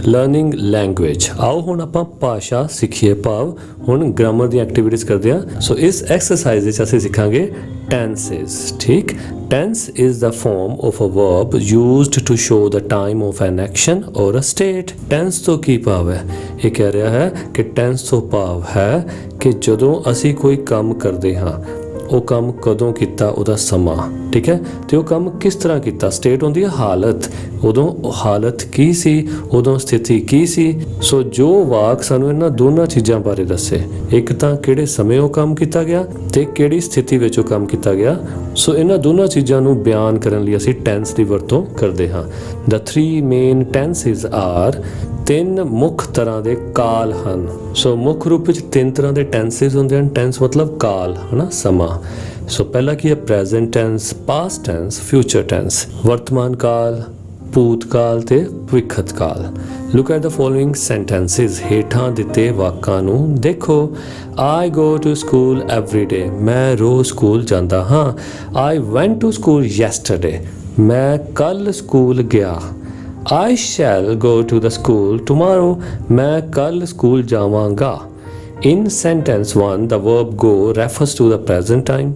Learning language. ਆਓ ਹੁਣ ਆਪਾਂ ਭਾਸ਼ਾ ਸਿੱਖੀਏ, ਭਾਵ ਹੁਣ ਗ੍ਰਾਮਰ ਦੀ ਐਕਟੀਵਿਟੀਜ਼ ਕਰਦੇ ਹਾਂ। ਸੋ ਇਸ ਐਕਸਰਸਾਈਜ਼ ਵਿੱਚ ਅਸੀਂ ਸਿੱਖਾਂਗੇ tenses, ਠੀਕ। tense is the form of a verb used to show the time of an action or a state। tense ਤੋਂ ਕੀ ਭਾਵ ਹੈ? ਇਹ ਕਹਿ ਰਿਹਾ ਹੈ ਕਿ tense ਤੋਂ ਭਾਵ ਹੈ ਕਿ ਜਦੋਂ ਅਸੀਂ ਕੋਈ ਕੰਮ ਕਰਦੇ ਹਾਂ, ਉਹ ਕੰਮ ਕਦੋਂ ਕੀਤਾ, ਉਹਦਾ ਸਮਾਂ, ਠੀਕ ਹੈ, ਤੇ ਉਹ ਕੰਮ ਕਿਸ ਤਰ੍ਹਾਂ ਕੀਤਾ। ਸਟੇਟ ਹੁੰਦੀ ਹੈ ਹਾਲਤ, ਉਦੋਂ ਹਾਲਤ ਕੀ ਸੀ, ਉਦੋਂ ਸਥਿਤੀ ਕੀ ਸੀ। ਸੋ ਜੋ ਵਾਕ ਸਾਨੂੰ ਇਹਨਾਂ ਦੋਨਾਂ ਚੀਜ਼ਾਂ ਬਾਰੇ ਦੱਸੇ, ਇੱਕ ਤਾਂ ਕਿਹੜੇ ਸਮੇਂ ਉਹ ਕੰਮ ਕੀਤਾ ਗਿਆ ਤੇ ਕਿਹੜੀ ਸਥਿਤੀ ਵਿੱਚ ਉਹ ਕੰਮ ਕੀਤਾ ਗਿਆ। ਸੋ ਇਹਨਾਂ ਦੋਨਾਂ ਚੀਜ਼ਾਂ ਨੂੰ ਬਿਆਨ ਕਰਨ ਲਈ ਅਸੀਂ ਟੈਂਸ ਦੀ ਵਰਤੋਂ ਕਰਦੇ ਹਾਂ। The three main tenses are, ਤਿੰਨ ਮੁੱਖ ਤਰ੍ਹਾਂ ਦੇ ਕਾਲ ਹਨ। ਸੋ ਮੁੱਖ ਰੂਪ ਵਿੱਚ ਤਿੰਨ ਤਰ੍ਹਾਂ ਦੇ ਟੈਂਸਸ ਹੁੰਦੇ ਹਨ। ਟੈਂਸ ਮਤਲਬ ਕਾਲ, ਹਨਾ, ਸਮਾਂ। ਸੋ ਪਹਿਲਾ ਕੀ ਹੈ? Present tense, past tense, future tense. ਵਰਤਮਾਨ ਕਾਲ, ਭੂਤਕਾਲ ਤੇ ਭਵਿੱਖਤ ਕਾਲ। Look at the following sentences. ਹੇਠਾਂ ਦਿੱਤੇ ਵਾਕਾਂ ਨੂੰ ਦੇਖੋ। I go to school every day। ਮੈਂ ਰੋਜ਼ ਸਕੂਲ ਜਾਂਦਾ ਹਾਂ। I went to school yesterday। ਮੈਂ ਕੱਲ ਸਕੂਲ ਗਿਆ। I shall go to the school tomorrow। ਮੈਂ ਕੱਲ ਸਕੂਲ ਜਾਵਾਂਗਾ। In sentence 1, the verb go refers to the present time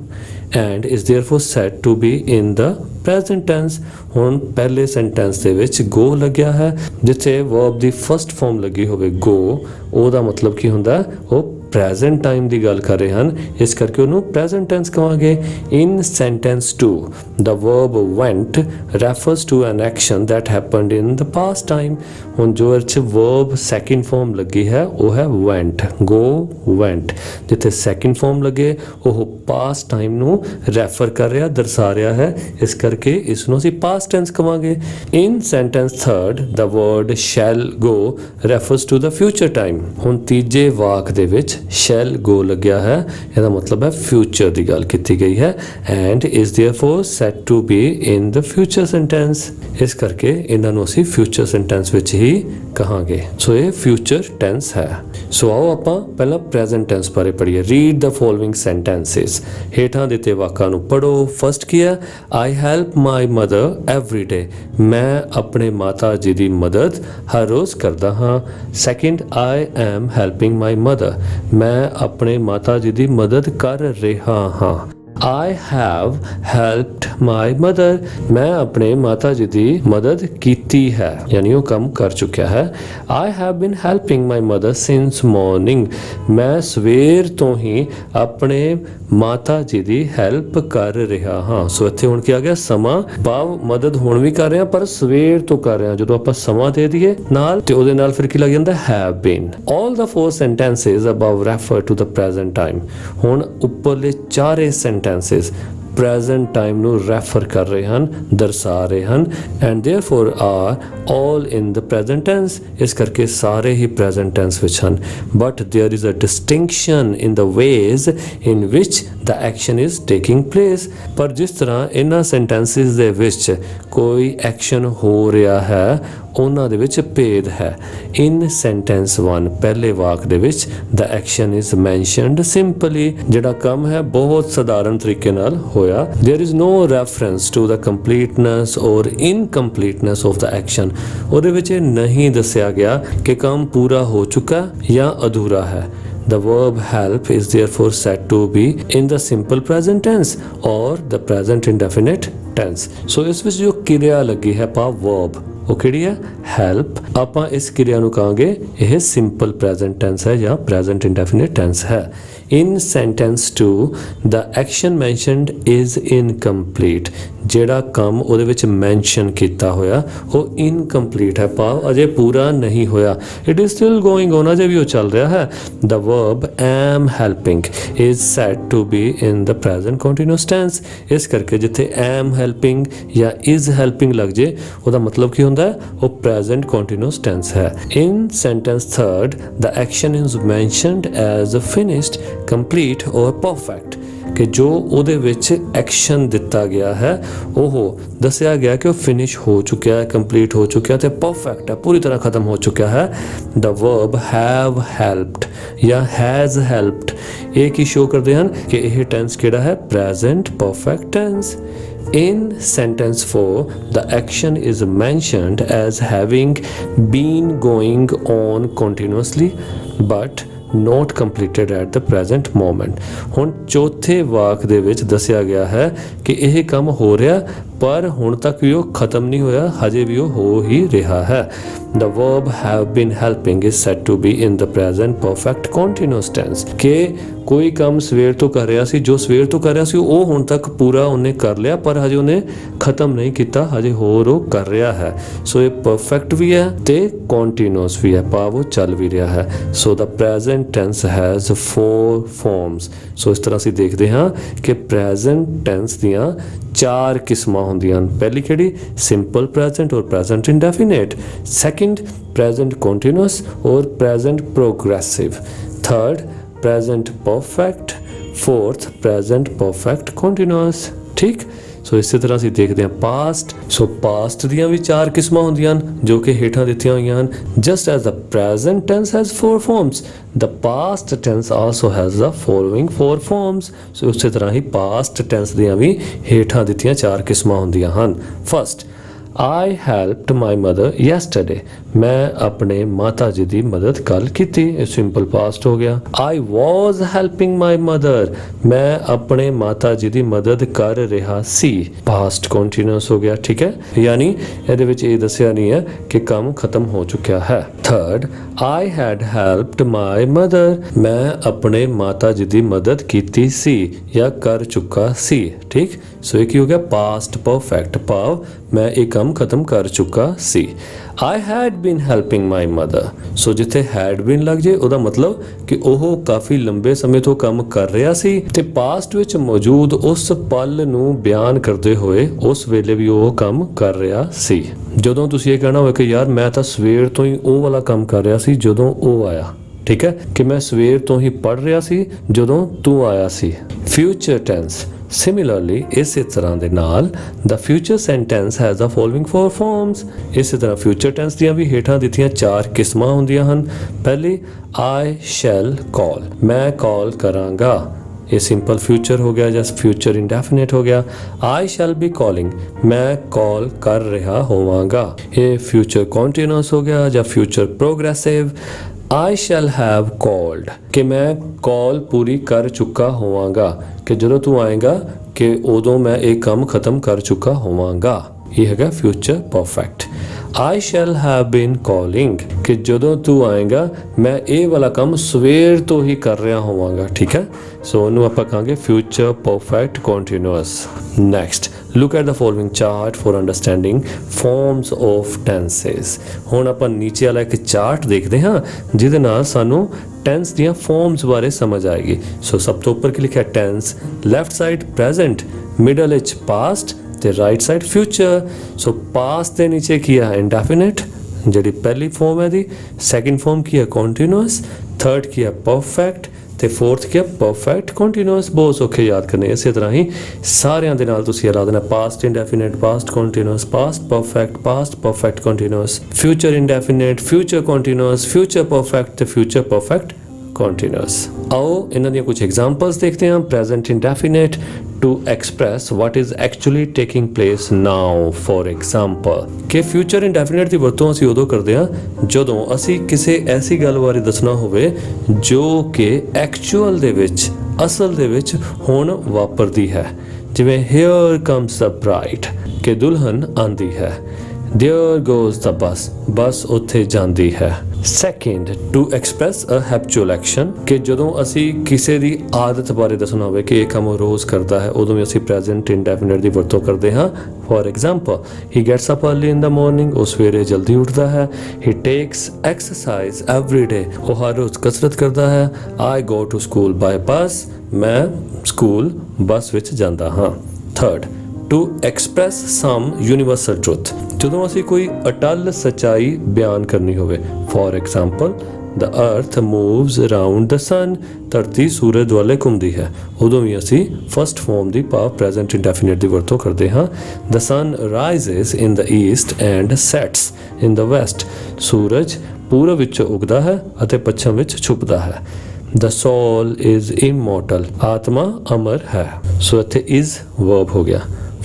and is therefore said to be in the present tense। ਹੁਣ ਪਹਿਲੇ sentence ਦੇ ਵਿੱਚ go ਲੱਗਿਆ ਹੈ, ਜਿੱਥੇ verb ਦੀ ਫਸਟ ਫਾਰਮ ਲੱਗੀ ਹੋਵੇ go, ਉਹਦਾ ਮਤਲਬ ਕੀ ਹੁੰਦਾ? ਉਹ ਪ੍ਰੈਜ਼ੈਂਟ ਟਾਈਮ ਦੀ ਗੱਲ ਕਰ ਰਹੇ ਹਨ, ਇਸ ਕਰਕੇ ਉਹਨੂੰ ਪ੍ਰੈਜ਼ੈਂਟ ਟੈਂਸ ਕਹਾਂਗੇ। ਇਨ sentence 2, the verb went refers to an action that happened in the past time। ਹੁਣ ਜੋ ਇਹ 'ਚ verb ਸੈਕਿੰਡ ਫਾਰਮ ਲੱਗੀ ਹੈ ਉਹ ਹੈ went, go went। ਜਿੱਥੇ ਸੈਕਿੰਡ ਫਾਰਮ ਲੱਗੇ ਉਹ ਪਾਸਟ ਟਾਈਮ ਨੂੰ ਰੈਫਰ ਕਰ ਰਿਹਾ, ਦਰਸਾ ਰਿਹਾ ਹੈ, ਇਸ ਕਰਕੇ ਇਸ ਨੂੰ ਅਸੀਂ ਪਾਸਟ ਟੈਂਸ ਕਹਾਂਗੇ। ਇਨ sentence 3rd, the word shall go refers to the future time। ਹੁਣ ਤੀਜੇ ਵਾਕ ਦੇ ਵਿੱਚ shall go ਲੱਗਿਆ ਹੈ, ਇਹਦਾ ਮਤਲਬ ਹੈ ਫਿਊਚਰ ਦੀ ਗੱਲ ਕੀਤੀ ਗਈ ਹੈ and is therefore said to be in the future sentence। ਇਸ ਕਰਕੇ ਇਹਨਾਂ ਨੂੰ ਅਸੀਂ ਫਿਊਚਰ ਸੈਂਟੈਂਸ ਵਿੱਚ ਹੀ ਕਹਾਂਗੇ। ਸੋ ਇਹ ਫਿਊਚਰ ਟੈਂਸ ਹੈ। ਸੋ ਆਓ ਆਪਾਂ ਪਹਿਲਾਂ ਪ੍ਰੈਜ਼ੈਂਟ ਟੈਂਸ ਬਾਰੇ ਪੜ੍ਹੀਏ। ਰੀਡ ਦ ਫੋਲੋਇੰਗ ਸੈਂਟੈਂਸਿਸ। ਹੇਠਾਂ ਦਿੱਤੇ ਵਾਕਾਂ ਨੂੰ ਪੜ੍ਹੋ। ਫਸਟ ਕੀ ਹੈ? I help my mother every day। ਮੈਂ ਆਪਣੇ ਮਾਤਾ ਜੀ ਦੀ ਮਦਦ ਹਰ ਰੋਜ਼ ਕਰਦਾ ਹਾਂ। Second, I am helping my mother। ਮੈਂ ਆਪਣੇ ਮਾਤਾ ਜੀ ਦੀ ਮਦਦ ਕਰ ਰਿਹਾ ਹਾਂ। I have helped my mother। ਮੈਂ ਆਪਣੇ ਮਾਤਾ ਜੀ ਦੀ ਮਦਦ ਕੀਤੀ ਹੈ, ਯਾਨੀ ਉਹ ਕੰਮ ਕਰ ਚੁੱਕਿਆ ਹੈ। I have been helping my mother since morning। ਮੈਂ ਸਵੇਰ ਤੋਂ ਹੀ ਆਪਣੇ ਮਾਤਾ ਜੀ ਦੀ ਹੈਲਪ ਕਰ ਰਿਹਾ ਹਾਂ। ਸੋ ਇੱਥੇ ਹੁਣ ਕੀ ਆ ਗਿਆ? ਸਮਾਂ, ਭਾਵ ਮਦਦ ਹੁਣ ਵੀ ਕਰ ਰਿਹਾ ਪਰ ਸਵੇਰ ਤੋਂ ਕਰ ਰਿਹਾ। ਜਦੋਂ ਆਪਾਂ ਸਮਾਂ ਦੇ ਦਈਏ ਨਾਲ ਤੇ ਉਹਦੇ ਨਾਲ ਫਿਰ ਕੀ ਲੱਗ ਜਾਂਦਾ? have been। all the 4 sentences above refer to the present time। ਹੁਣ ਉੱਪਰਲੇ ਚਾਰੇ ਸੈਂਟੈਂਸਸ ਪ੍ਰੈਜ਼ੈਂਟ ਟਾਈਮ ਨੂੰ ਰੈਫਰ ਕਰ ਰਹੇ ਹਨ, ਦਰਸਾ ਰਹੇ ਹਨ and therefore are all in the present tense। ਇਸ ਕਰਕੇ ਸਾਰੇ ਹੀ ਪ੍ਰੈਜ਼ੈਂਟ ਟੈਂਸ ਵਿੱਚ ਹਨ। but there is a distinction in the ways in which the action is taking place। ਪਰ ਜਿਸ ਤਰ੍ਹਾਂ ਇਹਨਾਂ ਸੈਂਟੈਂਸਿਸ ਦੇ ਵਿੱਚ ਕੋਈ ਐਕਸ਼ਨ ਹੋ ਰਿਹਾ ਹੈ, ਉਹਨਾਂ ਦੇ ਵਿੱਚ ਭੇਦ ਹੈ। ਇਨ ਸੈਂਟੈਂਸ 1, ਪਹਿਲੇ ਵਾਕ ਦੇ ਵਿੱਚ the action is mentioned simply। ਜਿਹੜਾ ਕੰਮ ਹੈ ਬਹੁਤ ਸਧਾਰਨ ਤਰੀਕੇ ਨਾਲ ਹੋਇਆ। there is no reference to the completeness or incompleteness of the action। ਉਹਦੇ ਵਿੱਚ ਇਹ ਨਹੀਂ ਦੱਸਿਆ ਗਿਆ ਕਿ ਕੰਮ ਪੂਰਾ ਹੋ ਚੁੱਕਾ ਜਾਂ ਅਧੂਰਾ ਹੈ। The verb help is therefore said to be in the simple present tense or the present indefinite tense। ਸੋ ਇਸ ਵਿੱਚ ਜੋ ਕਿਰਿਆ ਲੱਗੀ ਹੈ ਭਾਵ verb, ਉਹ ਕਿਹੜੀ ਹੈ? ਹੈਲਪ। ਆਪਾਂ ਇਸ ਕਿਰਿਆ ਨੂੰ ਕਹਾਂਗੇ ਇਹ ਸਿੰਪਲ ਪ੍ਰੈਜ਼ੈਂਟ ਟੈਂਸ ਹੈ ਜਾਂ ਪ੍ਰੈਜ਼ੈਂਟ ਇਨਡੈਫੀਨਿਟ ਟੈਂਸ ਹੈ। ਇਨ sentence 2, the action mentioned is incomplete। ਜਿਹੜਾ ਕੰਮ ਉਹਦੇ ਵਿੱਚ ਮੈਂਸ਼ਨ ਕੀਤਾ ਹੋਇਆ ਉਹ ਇਨਕੰਪਲੀਟ ਹੈ, ਭਾਵ ਅਜੇ ਪੂਰਾ ਨਹੀਂ ਹੋਇਆ। It is still going on, ਅਜੇ ਵੀ ਉਹ ਚੱਲ ਰਿਹਾ ਹੈ। the verb am helping is said to be in the present continuous tense। ਇਸ ਕਰਕੇ ਜਿੱਥੇ am helping ਜਾਂ is helping ਲੱਗ ਜੇ ਉਹਦਾ ਮਤਲਬ ਕੀ ਹੁੰਦਾ ਹੈ? ਉਹ present continuous tense ਹੈ। in sentence 3rd, the action is mentioned as finished, complete or perfect। ਕਿ ਜੋ ਉਹਦੇ ਵਿੱਚ ਐਕਸ਼ਨ ਦਿੱਤਾ ਗਿਆ ਹੈ ਉਹ ਦੱਸਿਆ ਗਿਆ ਕਿ ਉਹ ਫਿਨਿਸ਼ ਹੋ ਚੁੱਕਿਆ ਹੈ, ਕੰਪਲੀਟ ਹੋ ਚੁੱਕਿਆ ਤੇ ਪਰਫੈਕਟ ਹੈ, ਪੂਰੀ ਤਰ੍ਹਾਂ ਖਤਮ ਹੋ ਚੁੱਕਿਆ ਹੈ। the verb have helped ਜਾਂ has helped ਇਹ ਕੀ ਸ਼ੋ ਕਰਦੇ ਹਨ ਕਿ ਇਹ ਟੈਂਸ ਕਿਹੜਾ ਹੈ? Present perfect tense. In sentence 4, the action is mentioned as having been going on continuously but not completed at the present moment. ਹੁਣ ਚੌਥੇ ਵਾਕ ਦੇ ਵਿੱਚ ਦੱਸਿਆ ਗਿਆ ਹੈ ਕਿ ਇਹ ਕੰਮ ਹੋ ਰਿਹਾ ਪਰ ਹੁਣ ਤੱਕ ਵੀ ਉਹ ਖਤਮ ਨਹੀਂ ਹੋਇਆ, ਹਜੇ ਵੀ ਉਹ ਹੋ ਹੀ ਰਿਹਾ ਹੈ। The verb have been helping is said to be in the present perfect continuous tense ਕਿ ਕੋਈ ਕੰਮ ਸਵੇਰ ਤੋਂ ਕਰ ਰਿਹਾ ਸੀ, ਜੋ ਸਵੇਰ ਤੋਂ ਕਰ ਰਿਹਾ ਸੀ ਉਹ ਹੁਣ ਤੱਕ ਪੂਰਾ ਉਹਨੇ ਕਰ ਲਿਆ ਪਰ ਹਜੇ ਉਹਨੇ ਖਤਮ ਨਹੀਂ ਕੀਤਾ, ਹਜੇ ਹੋਰ ਉਹ ਕਰ ਰਿਹਾ ਹੈ। ਸੋ ਇਹ ਪਰਫੈਕਟ ਵੀ ਹੈ ਤੇ ਕੰਟੀਨਿਊਸ ਵੀ ਹੈ, ਭਾਵ ਉਹ ਚੱਲ ਵੀ ਰਿਹਾ ਹੈ। ਸੋ the present tense has 4 forms। ਸੋ ਇਸ ਤਰ੍ਹਾਂ ਅਸੀਂ ਦੇਖਦੇ ਹਾਂ ਕਿ ਪ੍ਰੈਜ਼ੈਂਟ ਟੈਂਸ ਦੀਆਂ 4 ਕਿਸਮਾਂ ਹੁੰਦੀਆਂ ਹਨ। ਪਹਿਲੀ ਕਿਹੜੀ? Simple present or present indefinite. Second present continuous or present progressive. Third present perfect. Fourth present perfect continuous. ਠੀਕ। ਸੋ ਇਸੇ ਤਰ੍ਹਾਂ ਅਸੀਂ ਦੇਖਦੇ ਹਾਂ ਪਾਸਟ। ਸੋ ਪਾਸਟ ਦੀਆਂ ਵੀ 4 ਕਿਸਮਾਂ ਹੁੰਦੀਆਂ ਹਨ ਜੋ ਕਿ ਹੇਠਾਂ ਦਿੱਤੀਆਂ ਹੋਈਆਂ ਹਨ। Just as the present tense has 4 forms, the past tense also has the following 4 forms. So ਉਸੇ ਤਰ੍ਹਾਂ ਹੀ ਪਾਸਟ ਟੈਂਸ ਦੀਆਂ ਵੀ ਹੇਠਾਂ ਦਿੱਤੀਆਂ 4 ਕਿਸਮਾਂ ਹੁੰਦੀਆਂ ਹਨ। First, I helped my mother yesterday। मैं अपने माता जी की मदद कल की थी, सिंपल पास्ट हो गया। I was helping my mother। मैं अपने माता जी की मदद कर रहा सी, पास्ट कंटिन्यूअस हो गया। ठीक है, यानी ਇਹਦੇ ਵਿੱਚ ਇਹ ਦੱਸਿਆ ਨਹੀਂ ਹੈ ਕਿ ਕੰਮ ਖਤਮ ਹੋ ਚੁੱਕਿਆ ਹੈ। Third, I had helped my mother। मैं अपने माता जी की मदद की सी या कर चुका सी। ठीक। सो ਇਹ ਕੀ ਹੋ ਗਿਆ? ਪਾਸਟ ਪਰਫੈਕਟ, ਭਾਵ ਮੈਂ ਇਹ ਕੰਮ ਖਤਮ ਕਰ ਚੁੱਕਾ ਸੀ। I had been helping my mother। ਸੋ ਜਿੱਥੇ had been ਲੱਗ ਜੇ ਉਹਦਾ ਮਤਲਬ ਕਿ ਉਹ ਕਾਫੀ ਲੰਬੇ ਸਮੇਂ ਤੋਂ ਕੰਮ ਕਰ ਰਿਹਾ ਸੀ ਤੇ ਪਾਸਟ ਵਿੱਚ ਮੌਜੂਦ ਉਸ ਪਲ ਨੂੰ ਬਿਆਨ ਕਰਦੇ ਹੋਏ ਉਸ ਵੇਲੇ ਵੀ ਉਹ ਕੰਮ ਕਰ ਰਿਹਾ ਸੀ। ਜਦੋਂ ਤੁਸੀਂ ਇਹ ਕਹਿਣਾ ਹੋਵੇ ਕਿ ਯਾਰ ਮੈਂ ਤਾਂ ਸਵੇਰ ਤੋਂ ਹੀ ਉਹ ਵਾਲਾ ਕੰਮ ਕਰ ਰਿਹਾ ਸੀ ਜਦੋਂ ਉਹ ਆਇਆ, ਠੀਕ ਹੈ, ਕਿ ਮੈਂ ਸਵੇਰ ਤੋਂ ਹੀ ਪੜ੍ਹ ਰਿਹਾ ਸੀ ਜਦੋਂ ਤੂੰ ਆਇਆ ਸੀ। ਫਿਊਚਰ ਟੈਂਸ ਸਿਮਿਲਰਲੀ ਇਸੇ ਤਰ੍ਹਾਂ ਦੇ ਨਾਲ the future sentence has the following 4 forms। ਇਸੇ ਤਰ੍ਹਾਂ ਫਿਊਚਰ ਟੈਂਸ ਦੀਆਂ ਵੀ ਹੇਠਾਂ ਦਿੱਤੀਆਂ 4 ਕਿਸਮਾਂ ਹੁੰਦੀਆਂ ਹਨ। ਪਹਿਲੀ, I shall call। ਮੈਂ ਕਾਲ ਕਰਾਂਗਾ, ਇਹ ਸਿੰਪਲ ਫਿਊਚਰ ਹੋ ਗਿਆ ਜਾਂ ਫਿਊਚਰ ਇੰਡੈਫੀਨਿਟ ਹੋ ਗਿਆ। I shall be calling। ਮੈਂ ਕਾਲ ਕਰ ਰਿਹਾ ਹੋਵਾਂਗਾ, ਇਹ ਫਿਊਚਰ ਕੰਟੀਨਿਊਅਸ ਹੋ ਗਿਆ ਜਾਂ future progressive. I shall have called ਕਿ ਮੈਂ ਕਾਲ ਪੂਰੀ ਕਰ ਚੁੱਕਾ ਹੋਵਾਂਗਾ, ਕਿ ਜਦੋਂ ਤੂੰ ਆਏਗਾ ਕਿ ਉਦੋਂ ਮੈਂ ਇਹ ਕੰਮ ਖਤਮ ਕਰ ਚੁੱਕਾ ਹੋਵਾਂਗਾ। ਇਹ ਹੈਗਾ future perfect. I shall have been calling ਕਿ ਜਦੋਂ ਤੂੰ ਆਏਗਾ ਮੈਂ ਇਹ ਵਾਲਾ ਕੰਮ ਸਵੇਰ ਤੋਂ ਹੀ ਕਰ ਰਿਹਾ ਹੋਵਾਂਗਾ। ਠੀਕ ਹੈ, ਸੋ ਉਹਨੂੰ ਆਪਾਂ ਕਹਾਂਗੇ future perfect continuous. Next, look at the following chart for understanding forms of tenses। ਹੁਣ ਆਪਾਂ ਨੀਚੇ ਵਾਲਾ ਇੱਕ ਚਾਰਟ ਦੇਖਦੇ ਹਾਂ ਜਿਹਦੇ ਨਾਲ ਸਾਨੂੰ ਟੈਂਸ ਦੀਆਂ ਫਾਰਮਸ ਬਾਰੇ ਸਮਝ ਆਏਗੀ। ਸੋ ਸਭ ਤੋਂ ਉੱਪਰ ਕੀ ਲਿਖਿਆ? Tense. Left side present, middle ਵਿੱਚ ਪਾਸਟ ਤੇ right side future. So past ਦੇ ਨੀਚੇ ਕੀ ਹੈ? ਇੰਡੈਫੀਨਿਟ, ਜਿਹੜੀ ਪਹਿਲੀ ਫਾਰਮ ਹੈ ਦੀ। ਸੈਕਿੰਡ ਫਾਰਮ ਕੀ ਹੈ? ਕੰਟੀਨਿਊਅਸ। ਥਰਡ ਕੀ ਹੈ? ਪਰਫੈਕਟ ਤੇ ਫੋਰਥ ਕੀ ਹੈ? Perfect continuous. ਬਹੁਤ ਸੌਖੇ ਯਾਦ ਕਰਨੇ। ਇਸੇ ਤਰ੍ਹਾਂ ਹੀ ਸਾਰਿਆਂ ਦੇ ਨਾਲ ਤੁਸੀਂ ਲਾ ਦੇਣਾ past indefinite, past continuous, past perfect continuous, future indefinite, future continuous, future perfect ਤੇ ਫਿਊਚਰ ਪਰਫੈਕਟ ਕੰਟੀਨਿਊਅਸ। ਆਓ ਇਹਨਾਂ ਦੀਆਂ ਕੁਝ ਐਗਜ਼ਾਮਪਲਸ ਦੇਖਦੇ ਹਾਂ। Present indefinite to express what is actually taking place now। for example, ਕਿ ਫਿਊਚਰ ਇੰਡੈਫੀਨਿਟ ਦੀ ਵਰਤੋਂ ਅਸੀਂ ਉਦੋਂ ਕਰਦੇ ਹਾਂ ਜਦੋਂ ਅਸੀਂ ਕਿਸੇ ਐਸੀ ਗੱਲ ਬਾਰੇ ਦੱਸਣਾ ਹੋਵੇ ਜੋ ਕਿ ਐਕਚੁਅਲ ਦੇ ਵਿੱਚ, ਅਸਲ ਦੇ ਵਿੱਚ ਹੁਣ ਵਾਪਰਦੀ ਹੈ। ਜਿਵੇਂ here comes the bride ਕਿ ਦੁਲਹਨ ਆਂਦੀ ਹੈ। there goes the bus ਬੱਸ ਉੱਥੇ ਜਾਂਦੀ ਹੈ। Second, to express a habitual action ਕਿ ਜਦੋਂ ਅਸੀਂ ਕਿਸੇ ਦੀ ਆਦਤ ਬਾਰੇ ਦੱਸਣਾ ਹੋਵੇ ਕਿ ਇਹ ਕੰਮ ਉਹ ਰੋਜ਼ ਕਰਦਾ ਹੈ ਉਦੋਂ ਵੀ ਅਸੀਂ ਪ੍ਰੈਜ਼ੈਂਟ ਇੰਡੈਫੀਨਿਟ ਦੀ ਵਰਤੋਂ ਕਰਦੇ ਹਾਂ। For example, he gets up early in the morning ਉਹ ਸਵੇਰੇ ਜਲਦੀ ਉੱਠਦਾ ਹੈ। He takes exercise every day ਉਹ ਹਰ ਰੋਜ਼ ਕਸਰਤ ਕਰਦਾ ਹੈ। I go to school by bus ਮੈਂ ਸਕੂਲ ਬੱਸ ਵਿੱਚ ਜਾਂਦਾ ਹਾਂ। Third, to express some universal truth ਜਦੋਂ ਅਸੀਂ ਕੋਈ ਅਟੱਲ ਸੱਚਾਈ ਬਿਆਨ ਕਰਨੀ ਹੋਵੇ। ਫੋਰ ਐਗਜ਼ਾਮਪਲ, ਦ ਅਰਥ ਮੂਵਸ ਅਰਾਊਂਡ ਦ ਸਨ ਧਰਤੀ ਸੂਰਜ ਦੁਆਲੇ ਘੁੰਮਦੀ ਹੈ ਉਦੋਂ ਵੀ ਅਸੀਂ ਫਸਟ ਫਾਰਮ ਦੀ ਭਾਵ ਪ੍ਰੈਜ਼ੈਂਟ ਇੰਡੈਫੀਨਿਟ ਦੀ ਵਰਤੋਂ ਕਰਦੇ ਹਾਂ। The sun rises in the east and sets in the west ਸੂਰਜ ਪੂਰਬ ਵਿੱਚ ਉਗਦਾ ਹੈ ਅਤੇ ਪੱਛਮ ਵਿੱਚ ਛੁਪਦਾ ਹੈ। ਦ ਸੋਲ ਇਜ਼ ਇਮੋਰਟਲ ਆਤਮਾ ਅਮਰ ਹੈ। ਸੋ ਇੱਥੇ ਇਜ਼ ਵਰਬ ਹੋ ਗਿਆ।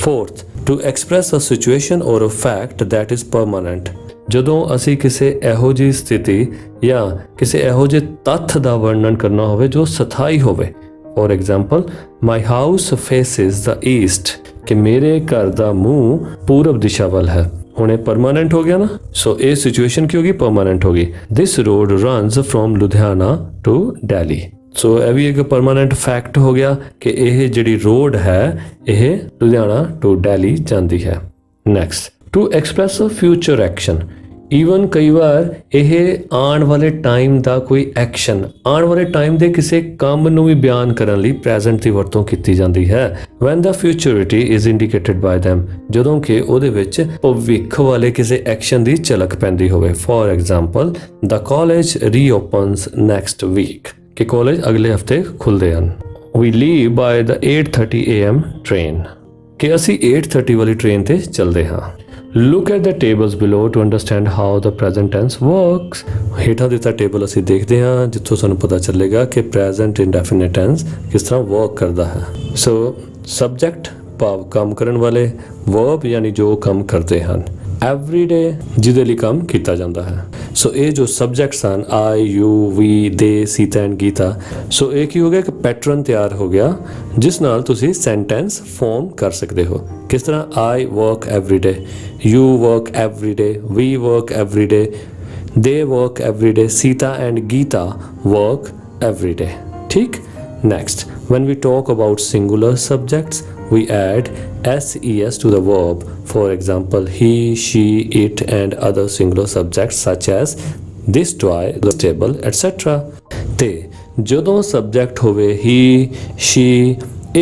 Fourth, to express a situation or a fact that is permanent. ਜਦੋਂ ਅਸੀਂ ਕਿਸੇ ਇਹੋ ਜਿਹੀ ਸਥਿਤੀ ਜਾਂ ਕਿਸੇ ਇਹੋ ਜਿਹੇ ਤੱਥ ਦਾ ਵਰਣਨ ਕਰਨਾ ਹੋਵੇ ਜੋ ਸਥਾਈ ਹੋਵੇ। For example, my house faces the east, ਕਿ ਮੇਰੇ ਘਰ ਦਾ ਮੂੰਹ ਪੂਰਬ ਦਿਸ਼ਾ ਵੱਲ ਹੈ। ਹੁਣ ਇਹ ਪਰਮਾਨੈਂਟ ਹੋ ਗਿਆ ਨਾ, ਸੋ ਇਹ ਸਿਚੁਏਸ਼ਨ ਕੀ ਹੋ ਗਈ, ਪਰਮਾਨੈਂਟ ਹੋ ਗਈ। This road runs from Ludhiana to Delhi. So ਇਹ ਵੀ ਇੱਕ ਪਰਮਾਨੈਂਟ ਫੈਕਟ ਹੋ ਗਿਆ ਕਿ ਇਹ ਜਿਹੜੀ ਰੋਡ ਹੈ ਇਹ ਲੁਧਿਆਣਾ ਟੂ ਦਿੱਲੀ ਜਾਂਦੀ ਹੈ। Next, to express a future action. Even ਕਈ ਵਾਰ ਇਹ ਆਉਣ ਵਾਲੇ ਟਾਈਮ ਦਾ ਕੋਈ ਐਕਸ਼ਨ, ਆਉਣ ਵਾਲੇ ਟਾਈਮ ਦੇ ਕਿਸੇ ਕੰਮ ਨੂੰ ਵੀ ਬਿਆਨ ਕਰਨ ਲਈ ਪ੍ਰੈਜ਼ੈਂਟ ਦੀ ਵਰਤੋਂ ਕੀਤੀ ਜਾਂਦੀ ਹੈ। When the futurity is indicated by them, ਜਦੋਂ ਕਿ ਉਹਦੇ ਵਿੱਚ ਭਵਿੱਖ ਵਾਲੇ ਕਿਸੇ ਐਕਸ਼ਨ ਦੀ ਝਲਕ ਪੈਂਦੀ ਹੋਵੇ। For example, the college reopens next week, ਕਿ ਕਾਲਜ ਅਗਲੇ ਹਫਤੇ ਖੁੱਲ੍ਹਦੇ ਹਨ। We leave by the 8:30 AM train, ਕਿ ਅਸੀਂ 8:30 ਵਾਲੀ ਟ੍ਰੇਨ ਤੇ ਚੱਲਦੇ ਹਾਂ। Look at the tables below to understand how the present tense works. ਹੇਠਾਂ ਦਿੱਤਾ ਟੇਬਲ ਅਸੀਂ ਦੇਖਦੇ ਹਾਂ ਜਿੱਥੋਂ ਸਾਨੂੰ ਪਤਾ ਚੱਲੇਗਾ ਕਿ present indefinite tense ਕਿਸ ਤਰ੍ਹਾਂ ਵਰਕ ਕਰਦਾ ਹੈ। ਸੋ ਸਬਜੈਕਟ ਭਾਵ ਕੰਮ ਕਰਨ ਵਾਲੇ, verb ਯਾਨੀ ਜੋ ਕੰਮ ਕਰਦੇ ਹਨ, everyday ਜਿਹਦੇ ਲਈ ਕੰਮ ਕੀਤਾ ਜਾਂਦਾ ਹੈ। ਸੋ ਇਹ ਜੋ ਸਬਜੈਕਟਸ ਹਨ I, you, we, they, Sita and Gita, so ਇਹ ਕੀ ਹੋ ਗਿਆ, ਇੱਕ ਪੈਟਰਨ ਤਿਆਰ ਹੋ ਗਿਆ ਜਿਸ ਨਾਲ ਤੁਸੀਂ ਸੈਂਟੈਂਸ ਫਾਰਮ ਕਰ ਸਕਦੇ ਹੋ। ਕਿਸ ਤਰ੍ਹਾਂ, I work every day, you work every day, we work every day, they work every day, Sita and Geeta work every day. ठीक? Next, when we talk about singular subjects, we add ses to the verb. For example, he, she, it and other singular subjects such as this toy, the table, etc. ਤੇ ਜਦੋਂ subject ਹੋਵੇ he, she,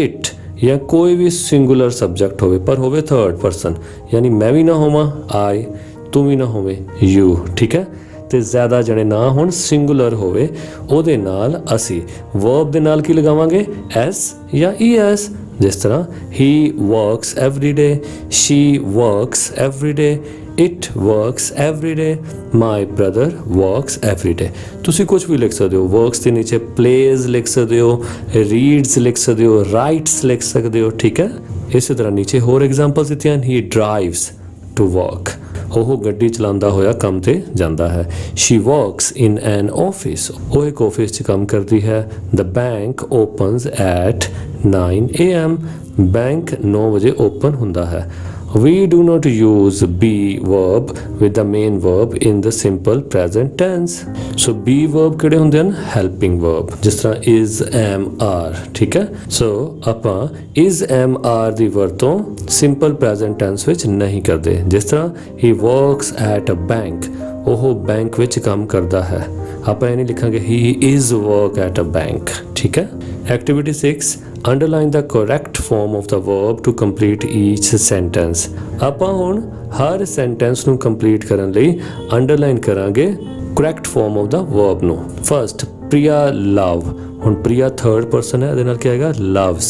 it ਜਾਂ ਕੋਈ ਵੀ singular subject ਹੋਵੇ ਪਰ ਹੋਵੇ third person, ਯਾਨੀ ਮੈਂ ਵੀ ਨਾ ਹੋਵਾਂ I, ਤੂੰ ਵੀ ਨਾ ਹੋਵੇ you, ਠੀਕ ਹੈ, ਤੇ ਜ਼ਿਆਦਾ ਜਣੇ ਨਾ ਹੋਣ, ਸਿੰਗੂਲਰ ਹੋਵੇ, ਉਹਦੇ ਨਾਲ ਅਸੀਂ ਵਰਬ ਦੇ ਨਾਲ ਕੀ ਲਗਾਵਾਂਗੇ, s ਜਾਂ es। ਜਿਸ ਤਰ੍ਹਾਂ he works every day, she works every day, it works every day, my brother works every day। ਤੁਸੀਂ ਕੁਝ ਵੀ ਲਿਖ ਸਕਦੇ ਹੋ, works ਦੇ ਨੀਚੇ plays ਲਿਖ ਸਕਦੇ ਹੋ, reads ਲਿਖ ਸਕਦੇ ਹੋ, writes ਲਿਖ ਸਕਦੇ ਹੋ, ਠੀਕ ਹੈ। ਇਸੇ ਤਰ੍ਹਾਂ ਨੀਚੇ ਹੋਰ ਐਗਜ਼ਾਮਪਲਸ ਦਿੱਤੀਆਂ, he drives to work, ਉਹ ਗੱਡੀ ਚਲਾਉਂਦਾ ਹੋਇਆ ਕੰਮ ਤੇ ਜਾਂਦਾ ਹੈ। she works in an office, ਉਹ ਇੱਕ ਆਫਿਸ 'ਚ ਕੰਮ ਕਰਦੀ ਹੈ। the bank opens at 9 AM, bank 9 ਵਜੇ ਓਪਨ ਹੁੰਦਾ ਹੈ। we do not use be verb with the main verb in the simple present tense. so be verb ਕਿਹੜੇ ਹੁੰਦੇ ਹਨ, helping verb, ਜਿਸ ਤਰ੍ਹਾਂ is, am, are, ਠੀਕ ਹੈ। so ਆਪਾਂ is, am, are ਦੀ ਵਰਤੋਂ simple present tense ਵਿੱਚ ਨਹੀਂ ਕਰਦੇ। ਜਿਸ ਤਰ੍ਹਾਂ he works at a bank, ਉਹ ਬੈਂਕ ਵਿੱਚ ਕੰਮ ਕਰਦਾ ਹੈ, ਆਪਾਂ ਇਹ ਨਹੀਂ ਲਿਖਾਂਗੇ he is work at a bank, ਠੀਕ ਹੈ। Activity 6, underline the correct form of the verb to complete each sentence. ਆਪਾਂ ਹੁਣ ਹਰ ਸੈਂਟੈਂਸ ਨੂੰ ਕੰਪਲੀਟ ਕਰਨ ਲਈ ਅੰਡਰਲਾਈਨ ਕਰਾਂਗੇ correct form of the verb ਨੂੰ। ਫਰਸਟ, ਪ੍ਰਿਆ love, ਹੁਣ ਪ੍ਰਿਆ ਥਰਡ ਪਰਸਨ ਹੈ, ਇਹਦੇ ਨਾਲ ਕੀ ਆਏਗਾ, loves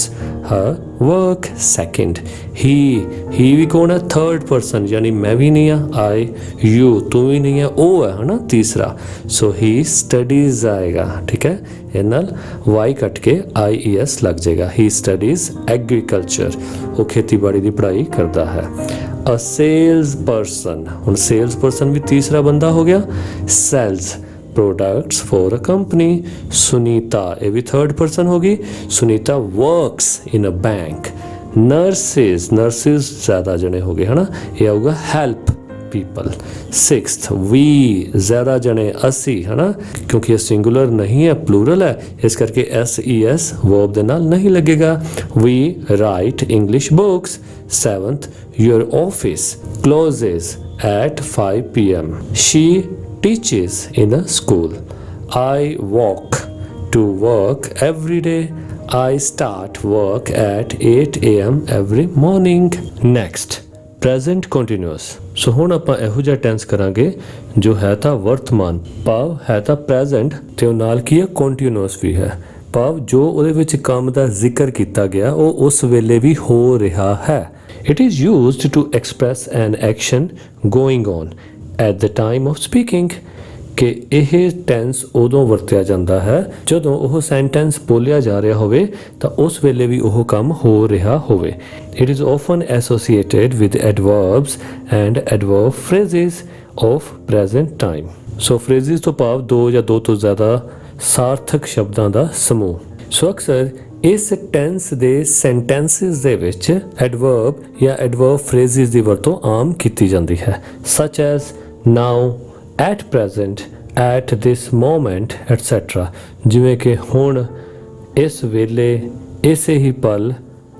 her work। Second, he ਵੀ ਕੌਣ ਹੈ, ਥਰਡ ਪਰਸਨ, ਯਾਨੀ ਮੈਂ ਵੀ ਨਹੀਂ ਆ I, you ਤੂੰ ਵੀ ਨਹੀਂ ਹੈ, ਉਹ ਹੈ ਨਾ ਤੀਸਰਾ, ਸੋ he studies ਆਏਗਾ, ਠੀਕ ਹੈ। ਇਹ ਨਾਲ y ਕੱਟ ਕੇ IES ਲੱਗ ਜਾਏਗਾ, he studies agriculture, ਉਹ ਖੇਤੀਬਾੜੀ ਦੀ ਪੜ੍ਹਾਈ ਕਰਦਾ ਹੈ। a salesperson, ਹੁਣ salesperson ਵੀ ਤੀਸਰਾ ਬੰਦਾ ਹੋ ਗਿਆ, sells products for a company। Sunita, ਇਹ ਵੀ ਥਰਡ ਪਰਸਨ ਹੋ ਗਈ, Sunita works in a bank। nurses ਜ਼ਿਆਦਾ ਜਣੇ ਹੋ ਗਏ ਹਨਾ, ਇਹ ਆਊਗਾ help people। ਸਿਕਸਥ, we ਜ਼ਿਆਦਾ ਜਣੇ, ਅਸੀਂ ਹਨਾ, ਕਿਉਂਕਿ ਇਹ ਸਿੰਗੂਲਰ ਨਹੀਂ ਹੈ, ਪਲੂਰਲ ਹੈ, ਇਸ ਕਰਕੇ SES verb ਦੇ ਨਾਲ ਨਹੀਂ ਲੱਗੇਗਾ। we write English books। seventh, your office closes at 5 PM। she teaches in a school। I walk to work every day। I start work at 8 AM every morning। next, present continuous। ਸੋ ਹੁਣ ਆਪਾਂ ਇਹੋ ਜਿਹਾ tens ਕਰਾਂਗੇ ਜੋ ਹੈ ਤਾਂ ਵਰਤਮਾਨ, ਭਾਵ ਹੈ ਤਾਂ ਪ੍ਰੈਜ਼ੈਂਟ ਤੇ ਉਹ ਨਾਲ ਕੀ ਹੈ, ਕੰਟੀਨਿਊਸ ਵੀ ਹੈ, ਭਾਵ ਜੋ ਉਹਦੇ ਵਿੱਚ ਕੰਮ ਦਾ ਜ਼ਿਕਰ ਕੀਤਾ ਗਿਆ ਉਹ ਉਸ ਵੇਲੇ ਵੀ ਹੋ ਰਿਹਾ ਹੈ। It is used to express an action going on at the time of speaking। ਕਿ ਇਹ ਟੈਂਸ ਉਦੋਂ ਵਰਤਿਆ ਜਾਂਦਾ ਹੈ ਜਦੋਂ ਉਹ ਸੈਂਟੈਂਸ ਬੋਲਿਆ ਜਾ ਰਿਹਾ ਹੋਵੇ ਤਾਂ ਉਸ ਵੇਲੇ ਵੀ ਉਹ ਕੰਮ ਹੋ ਰਿਹਾ ਹੋਵੇ। It is often associated with adverbs and adverb phrases of present time. So phrases ਤੋਂ ਭਾਵ ਦੋ ਜਾਂ ਦੋ ਤੋਂ ਜ਼ਿਆਦਾ ਸਾਰਥਕ ਸ਼ਬਦਾਂ ਦਾ ਸਮੂਹ। ਸੋ ਅਕਸਰ ਇਸ ਟੈਂਸ ਦੇ ਸੈਂਟੈਂਸਿਸ ਦੇ ਵਿੱਚ ਐਡਵਰਬ ਜਾਂ ਐਡਵਰਬ ਫਰੇਜ਼ਸ ਦੀ ਵਰਤੋਂ ਆਮ ਕੀਤੀ ਜਾਂਦੀ ਹੈ, such as now, at present, at this moment etcetera, ਜਿਵੇਂ ਕਿ ਹੁਣ, ਇਸ ਵੇਲੇ, ਇਸੇ ਹੀ ਪਲ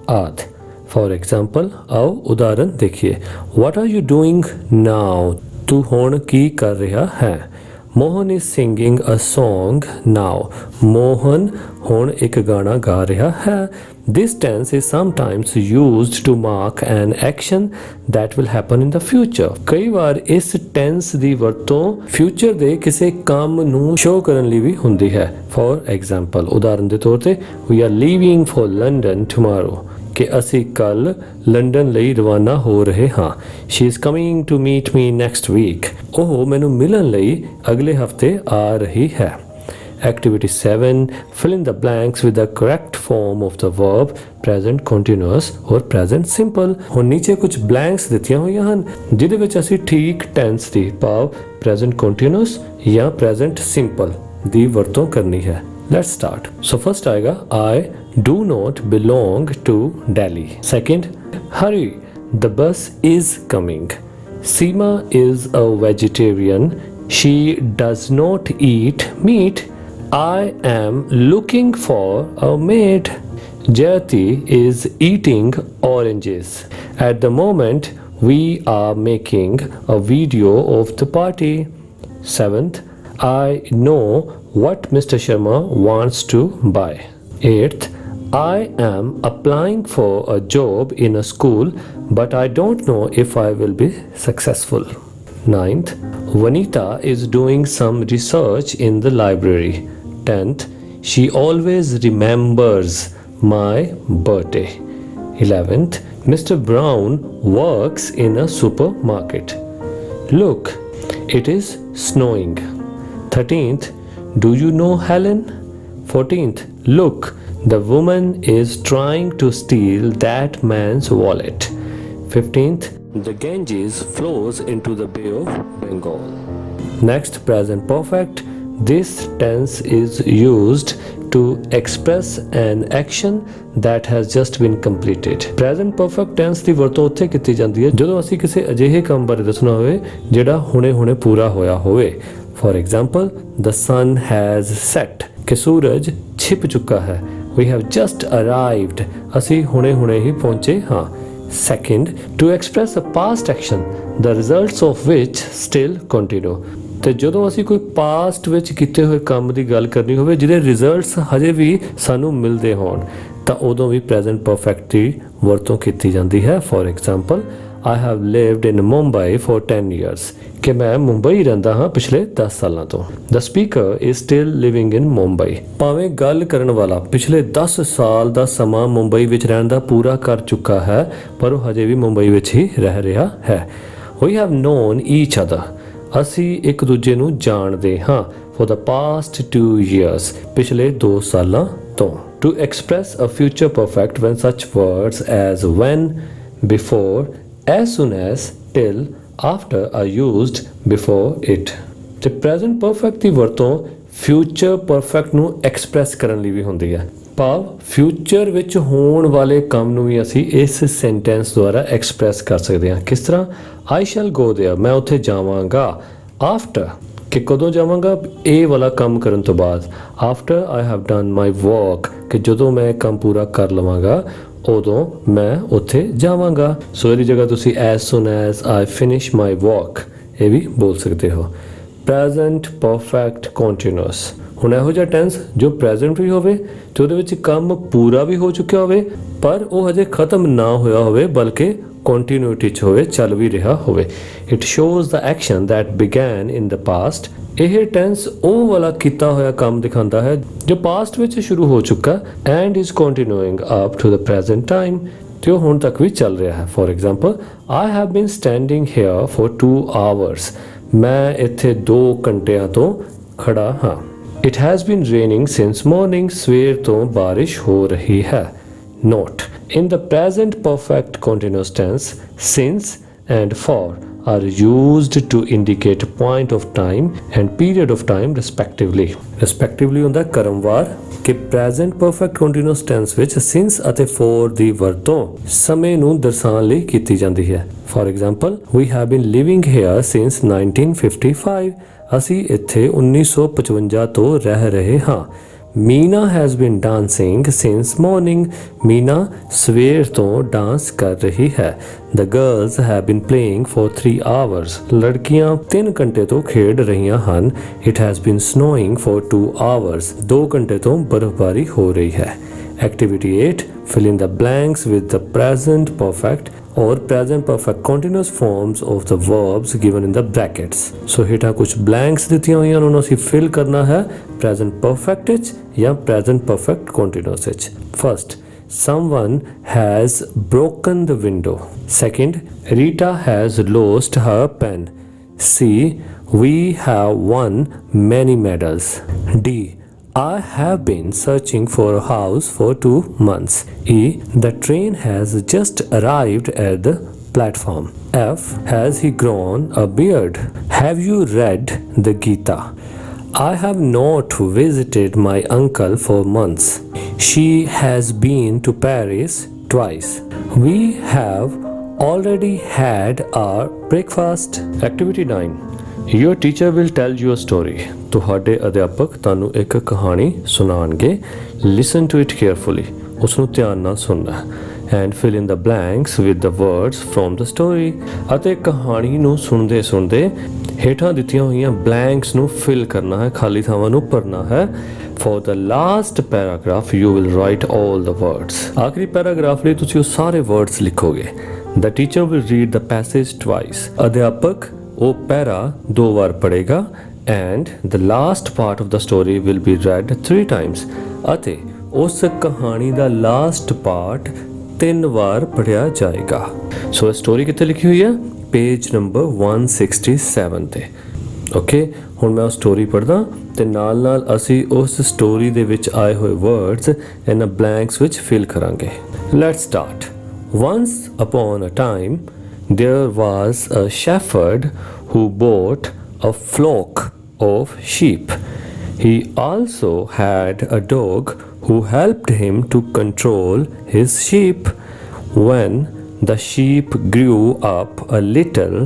ਆਦਿ। ਫॉर एग्जाम्पल आओ उदाहरण देखिए। What are you doing now, तू ਹੁਣ ਕੀ ਕਰ ਰਿਹਾ ਹੈ। Mohan is singing a song now, Mohan ਹੁਣ ਇੱਕ ਗਾਣਾ ਗਾ ਰਿਹਾ ਹੈ। This tense is sometimes used to mark an action that will happen in the future। ਕਈ ਵਾਰ ਇਸ tense ਦੀ ਵਰਤੋਂ future ਦੇ ਕਿਸੇ ਕੰਮ ਨੂੰ ਸ਼ੋ ਕਰਨ ਲਈ ਵੀ ਹੁੰਦੀ ਹੈ। For example, ਉਦਾਹਰਨ ਦੇ ਤੌਰ ਤੇ we are leaving for London tomorrow, ਕਿ ਅਸੀਂ ਕੱਲ ਲੰਡਨ ਲਈ ਰਵਾਨਾ ਹੋ ਰਹੇ ਹਾਂ। She is coming to meet me next week, ਉਹ ਮੈਨੂੰ ਮਿਲਣ ਲਈ ਅਗਲੇ ਹਫਤੇ ਆ ਰਹੀ ਹੈ। Activity 7, fill in the blanks with the correct form of the verb present continuous or present simple। ਹੁਣ ਨੀਚੇ ਕੁਝ blanks ਦਿੱਤੀਆਂ ਹੋਈਆਂ ਹਨ ਜਿਹਦੇ ਵਿੱਚ ਅਸੀਂ ਠੀਕ tense ਦੀ ਭਾਵ present continuous ਜਾਂ present simple ਦੀ ਵਰਤੋਂ ਕਰਨੀ ਹੈ। Let's start. So first ਆਏਗਾ I do not belong to Delhi। Second, hurry, the bus is coming। Seema is a vegetarian, she does not eat meat। I am looking for a maid। Jyoti is eating oranges। At the moment, we are making a video of the party। Seventh, I know what Mr. Sharma wants to buy। Eighth, I am applying for a job in a school, but I don't know if I will be successful। Ninth, Vanita is doing some research in the library। 10th, she always remembers my birthday। 11th, Mr. Brown works in a supermarket। Look, it is snowing। 13th, do you know Helen? 14th, look, the woman is trying to steal that man's wallet। 15th, the Ganges flows into the Bay of Bengal। Next, present perfect। This tense is used to express an action that has just been completed। Present perfect tense ਦੀ ਵਰਤੋਂ ਉੱਥੇ ਕੀਤੀ ਜਾਂਦੀ ਹੈ ਜਦੋਂ ਅਸੀਂ ਕਿਸੇ ਅਜਿਹੇ ਕੰਮ ਬਾਰੇ ਦੱਸਣਾ ਹੋਵੇ ਜਿਹੜਾ ਹੁਣੇ-ਹੁਣੇ ਪੂਰਾ ਹੋਇਆ ਹੋਵੇ। For example, the sun has set, ਕਿ ਸੂਰਜ ਛਿਪ ਚੁੱਕਾ ਹੈ। We have just arrived, ਅਸੀਂ ਹੁਣੇ-ਹੁਣੇ ਹੀ ਪਹੁੰਚੇ ਹਾਂ। Second, to express a past action, the results of which still continue। ਤੇ ਜਦੋਂ ਅਸੀਂ ਕੋਈ ਪਾਸਟ ਵਿੱਚ ਕੀਤੇ ਹੋਏ ਕੰਮ ਦੀ ਗੱਲ ਕਰਨੀ ਹੋਵੇ ਜਿਹਦੇ ਰਿਜ਼ਲਟਸ ਹਜੇ ਵੀ ਸਾਨੂੰ ਮਿਲਦੇ ਹੋਣ ਤਾਂ ਉਦੋਂ ਵੀ ਪ੍ਰੈਜ਼ੈਂਟ ਪਰਫੈਕਟ ਦੀ ਵਰਤੋਂ ਕੀਤੀ ਜਾਂਦੀ ਹੈ। For example, I have lived in Mumbai for 10 years, ਕਿ ਮੈਂ ਮੁੰਬਈ ਰਹਿੰਦਾ ਹਾਂ ਪਿਛਲੇ 10 ਸਾਲਾਂ ਤੋਂ। The speaker is still living in Mumbai। ਭਾਵੇਂ ਗੱਲ ਕਰਨ ਵਾਲਾ ਪਿਛਲੇ 10 ਸਾਲ ਦਾ ਸਮਾਂ ਮੁੰਬਈ ਵਿੱਚ ਰਹਿਣ ਦਾ ਪੂਰਾ ਕਰ ਚੁੱਕਾ ਹੈ ਪਰ ਉਹ ਹਜੇ ਵੀ ਮੁੰਬਈ ਵਿੱਚ ਹੀ ਰਹਿ ਰਿਹਾ ਹੈ। We have known each other, ਅਸੀਂ ਇੱਕ ਦੂਜੇ ਨੂੰ ਜਾਣਦੇ ਹਾਂ। For the past 2 years, ਪਿਛਲੇ 2 ਸਾਲਾਂ ਤੋਂ। To express a future perfect when such words as when, before, as soon as, till, after are used before it। ਤੇ present perfect ਦੀ ਵਰਤੋਂ future perfect ਨੂੰ express ਕਰਨ ਲਈ ਵੀ ਹੁੰਦੀ ਹੈ। ਭਾਵ ਫਿਊਚਰ ਵਿੱਚ ਹੋਣ ਵਾਲੇ ਕੰਮ ਨੂੰ ਵੀ ਅਸੀਂ ਇਸ ਸੈਂਟੈਂਸ ਦੁਆਰਾ ਐਕਸਪ੍ਰੈਸ ਕਰ ਸਕਦੇ ਹਾਂ। ਕਿਸ ਤਰ੍ਹਾਂ? ਆਈ ਸ਼ੈਲ ਗੋ ਦੇਅਰ, ਮੈਂ ਉੱਥੇ ਜਾਵਾਂਗਾ। ਆਫਟਰ, ਕਿ ਕਦੋਂ ਜਾਵਾਂਗਾ? ਇਹ ਵਾਲਾ ਕੰਮ ਕਰਨ ਤੋਂ ਬਾਅਦ। After I have done my work, ਕਿ ਜਦੋਂ ਮੈਂ ਕੰਮ ਪੂਰਾ ਕਰ ਲਵਾਂਗਾ ਉਦੋਂ ਮੈਂ ਉੱਥੇ ਜਾਵਾਂਗਾ। ਸੋ ਇਹਦੀ ਜਗ੍ਹਾ ਤੁਸੀਂ as soon as I finish my work ਇਹ ਵੀ ਬੋਲ ਸਕਦੇ ਹੋ। ਪ੍ਰੈਜ਼ੈਂਟ ਪਰਫੈਕਟ ਕੰਟੀਨਿਊਸ, ਹੁਣ ਇਹੋ ਜਿਹਾ ਟੈਂਸ ਜੋ ਪ੍ਰੈਜ਼ੈਂਟ ਵੀ ਹੋਵੇ ਤੇ ਉਹਦੇ ਵਿੱਚ ਕੰਮ ਪੂਰਾ ਵੀ ਹੋ ਚੁੱਕਿਆ ਹੋਵੇ ਪਰ ਉਹ ਹਜੇ ਖਤਮ ਨਾ ਹੋਇਆ ਹੋਵੇ ਬਲਕਿ ਕੰਟੀਨਿਊਟੀ 'ਚ ਹੋਵੇ, ਚੱਲ ਵੀ ਰਿਹਾ ਹੋਵੇ। It shows the action that begin in the past. ਇਹ ਟੈਂਸ ਉਹ ਵਾਲਾ ਕੀਤਾ ਹੋਇਆ ਕੰਮ ਦਿਖਾਉਂਦਾ ਹੈ ਜੋ ਪਾਸਟ ਵਿੱਚ ਸ਼ੁਰੂ ਹੋ ਚੁੱਕਾ and is continuing up to the present time, ਤੇ ਉਹ ਹੁਣ ਤੱਕ ਵੀ ਚੱਲ ਰਿਹਾ ਹੈ। For example, I have been standing here for 2 hours, मैं ਇੱਥੇ 2 ਘੰਟਿਆਂ ਤੋਂ ਖੜਾ ਹਾਂ। It has been raining since morning, ਸਵੇਰ ਤੋਂ ਬਾਰਿਸ਼ ਹੋ ਰਹੀ ਹੈ। Note: in the present perfect continuous tense, since and for are used to indicate point of time and period of time respectively. Respectively ਹੁੰਦਾ ਕਰਮਵਾਰ ਕਿ present perfect continuous tense ਵਿੱਚ since ਅਤੇ for ਦੀ ਵਰਤੋਂ ਸਮੇਂ ਨੂੰ ਦਰਸਾਉਣ ਲਈ ਕੀਤੀ ਜਾਂਦੀ ਹੈ। For example, we have been living here since 1955. ਅਸੀਂ ਇੱਥੇ 1955 ਤੋਂ ਰਹਿ ਰਹੇ ਹਾਂ। Meena has been dancing since morning. Meena ਸਵੇਰ ਤੋਂ ਡਾਂਸ ਕਰ ਰਹੀ ਹੈ। The girls have been playing for 3 hours. ਲੜਕੀਆਂ 3 ਘੰਟੇ ਤੋਂ ਖੇਡ ਰਹੀਆਂ ਹਨ। It has been snowing for 2 hours. 2 ਘੰਟੇ ਤੋਂ ਬਰਫ਼ਬਾਰੀ ਹੋ ਰਹੀ ਹੈ। Activity 8. Fill in the blanks with the present perfect or present perfect continuous forms of the verbs given in the brackets. So ਹੇਠਾਂ ਕੁਝ blanks ਦਿੱਤੀਆਂ ਹੋਈਆਂ ਉਹਨਾਂ ਨੂੰ ਅਸੀਂ fill ਕਰਨਾ ਹੈ present perfect ਵਿੱਚ ਜਾਂ present perfect continuous ਵਿੱਚ। First, someone has broken the window. Second, Rita has lost her pen. C, we have won many medals. D, I have been searching for a house for 2 months. E, the train has just arrived at the platform. F, has he grown a beard? Have you read the Gita? I have not visited my uncle for months. She has been to Paris twice. We have already had our breakfast. Activity 9. Your teacher will tell you a story. ਤੁਹਾਡੇ ਅਧਿਆਪਕ ਤੁਹਾਨੂੰ ਇੱਕ ਕਹਾਣੀ ਸੁਣਾਉਣਗੇ। Listen to it carefully. ਉਸ ਨੂੰ ਧਿਆਨ ਨਾਲ ਸੁਣਨਾ and fill in the blanks with the words from the story. ਅਤੇ ਕਹਾਣੀ ਨੂੰ ਸੁਣਦੇ ਸੁਣਦੇ ਹੇਠਾਂ ਦਿੱਤੀਆਂ ਹੋਈਆਂ blanks ਨੂੰ fill ਕਰਨਾ ਹੈ, ਖਾਲੀ ਥਾਵਾਂ ਨੂੰ ਭਰਨਾ ਹੈ। For the last paragraph you will write all the words. ਆਖਰੀ ਪੈਰਾਗ੍ਰਾਫ ਲਈ ਤੁਸੀਂ ਉਹ ਸਾਰੇ words ਲਿਖੋਗੇ। The teacher will read the passage twice. ਅਧਿਆਪਕ ਉਹ ਪੈਰਾ 2 ਵਾਰ ਪੜ੍ਹੇਗਾ and the last part of the story will be read 3 times. ਅਤੇ ਉਸ ਕਹਾਣੀ ਦਾ ਲਾਸਟ ਪਾਰਟ 3 ਵਾਰ ਪੜ੍ਹਿਆ ਜਾਏਗਾ। ਸੋ ਇਹ ਸਟੋਰੀ ਕਿੱਥੇ ਲਿਖੀ ਹੋਈ ਹੈ? ਪੇਜ ਨੰਬਰ 167 ਤੇ। ਓਕੇ, ਹੁਣ ਮੈਂ ਉਹ ਸਟੋਰੀ ਪੜ੍ਹਦਾ ਤੇ ਨਾਲ ਨਾਲ ਅਸੀਂ ਉਸ ਸਟੋਰੀ ਦੇ ਵਿੱਚ ਆਏ ਹੋਏ ਵਰਡਸ ਇਹਨਾਂ ਬਲੈਂਕਸ ਵਿੱਚ ਫਿਲ ਕਰਾਂਗੇ। Let's start. Once upon a time there was a shepherd who bought a flock of sheep. He also had a dog who helped him to control his sheep. When the sheep grew up a little,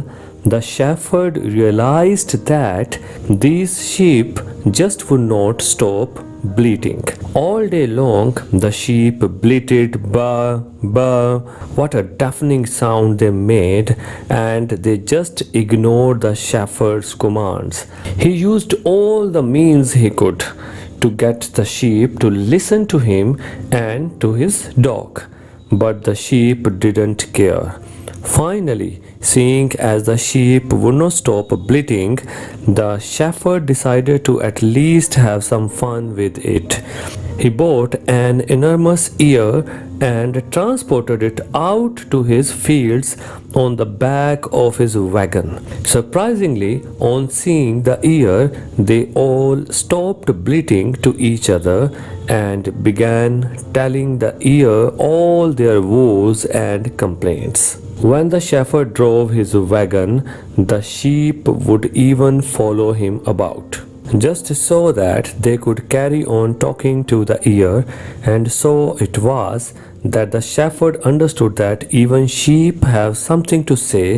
the shepherd realized that these sheep just would not stop bleating. All day long the sheep bleated baa baa. What a deafening sound they made, and they just ignored the shepherd's commands. He used all the means he could to get the sheep to listen to him and to his dog, but the sheep didn't care. Finally, seeing as the sheep would not stop bleating, the shepherd decided to at least have some fun with it. He bought an enormous ear and transported it out to his fields on the back of his wagon. Surprisingly, on seeing the ear, they all stopped bleating to each other and began telling the ear all their woes and complaints. When the shepherd drove his wagon, the sheep would even follow him about, just so that they could carry on talking to the ear. And so it was that the shepherd understood that even sheep have something to say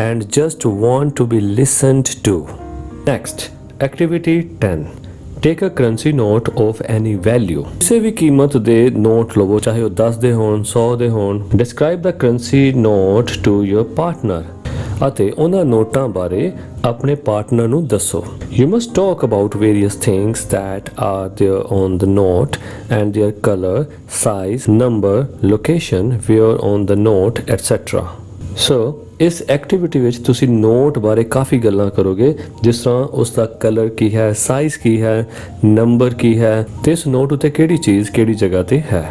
and just want to be listened to. Next, activity 10. Take a currency note of any value. ਕਿਸੇ ਵੀ ਕੀਮਤ ਦੇ note ਲਵੋ, ਚਾਹੇ ਉਹ 10 ਦੇ ਹੋਣ, 100 ਦੇ ਹੋਣ। Describe the currency note to your partner. ਅਤੇ ਉਹਨਾਂ ਨੋਟਾਂ ਬਾਰੇ ਆਪਣੇ ਪਾਰਟਨਰ ਨੂੰ ਦੱਸੋ। You must talk about various things that are there on the note and their color, size, number, location, where on the note, etc. So ਇਸ activity ਵਿੱਚ ਤੁਸੀਂ ਨੋਟ ਬਾਰੇ ਕਾਫੀ ਗੱਲਾਂ ਕਰੋਗੇ, ਜਿਸ ਤਰ੍ਹਾਂ ਉਸ ਦਾ ਕਲਰ ਕੀ ਹੈ, ਸਾਈਜ਼ ਕੀ ਹੈ, ਨੰਬਰ ਕੀ ਹੈ ਤੇ ਇਸ ਨੋਟ ਉੱਤੇ ਕਿਹੜੀ ਚੀਜ਼ ਕਿਹੜੀ ਜਗ੍ਹਾ ਤੇ ਹੈ।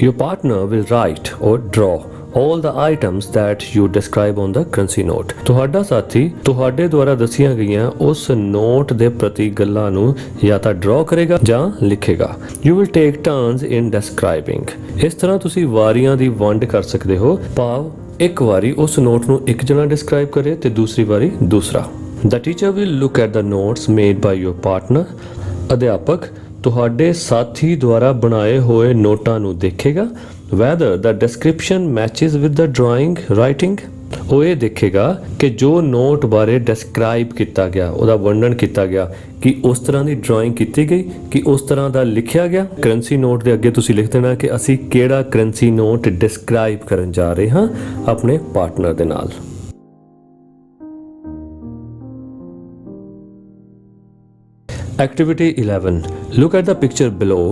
Your partner will write or draw all the items that you describe on the currency note। ਤੁਹਾਡਾ ਸਾਥੀ ਤੁਹਾਡੇ ਦੁਆਰਾ ਦੱਸੀਆਂ ਗਈਆਂ ਉਸ ਨੋਟ ਦੇ ਪ੍ਰਤੀ ਗੱਲਾਂ ਨੂੰ ਜਾਂ ਤਾਂ ਡਰਾ ਕਰੇਗਾ ਜਾਂ ਲਿਖੇਗਾ। You will take turns in describing। ਇਸ ਤਰ੍ਹਾਂ ਤੁਸੀਂ ਵਾਰੀਆਂ ਦੀ ਵੰਡ ਕਰ ਸਕਦੇ ਹੋ, ਭਾਵ ਇੱਕ ਵਾਰੀ ਉਸ ਨੋਟ ਨੂੰ ਇੱਕ ਜਣਾ ਡਿਸਕ੍ਰਾਈਬ ਕਰੇ ਤੇ ਦੂਸਰੀ ਵਾਰੀ ਦੂਸਰਾ। The teacher will look at the notes made by your partner। ਅਧਿਆਪਕ ਤੁਹਾਡੇ ਸਾਥੀ ਦੁਆਰਾ ਬਣਾਏ ਹੋਏ ਨੋਟਾਂ ਨੂੰ ਦੇਖੇਗਾ। Whether the description matches with the drawing writing। ਉਹ ਇਹ ਦੇਖੇਗਾ ਕਿ ਜੋ ਨੋਟ ਬਾਰੇ ਡਿਸਕ੍ਰਾਈਬ ਕੀਤਾ ਗਿਆ, ਉਹਦਾ ਵਰਣਨ ਕੀਤਾ ਗਿਆ, ਕਿ ਉਸ ਤਰ੍ਹਾਂ ਦੀ ਡਰਾਇੰਗ ਕੀਤੀ ਗਈ, ਕਿ ਉਸ ਤਰ੍ਹਾਂ ਦਾ ਲਿਖਿਆ ਗਿਆ। ਕਰੰਸੀ ਨੋਟ ਦੇ ਅੱਗੇ ਤੁਸੀਂ ਲਿਖ ਦੇਣਾ ਕਿ ਅਸੀਂ ਕਿਹੜਾ ਕਰੰਸੀ ਨੋਟ ਡਿਸਕ੍ਰਾਈਬ ਕਰਨ ਜਾ ਰਹੇ ਹਾਂ ਆਪਣੇ ਪਾਰਟਨਰ ਦੇ ਨਾਲ। Activity 11. Look at the picture below.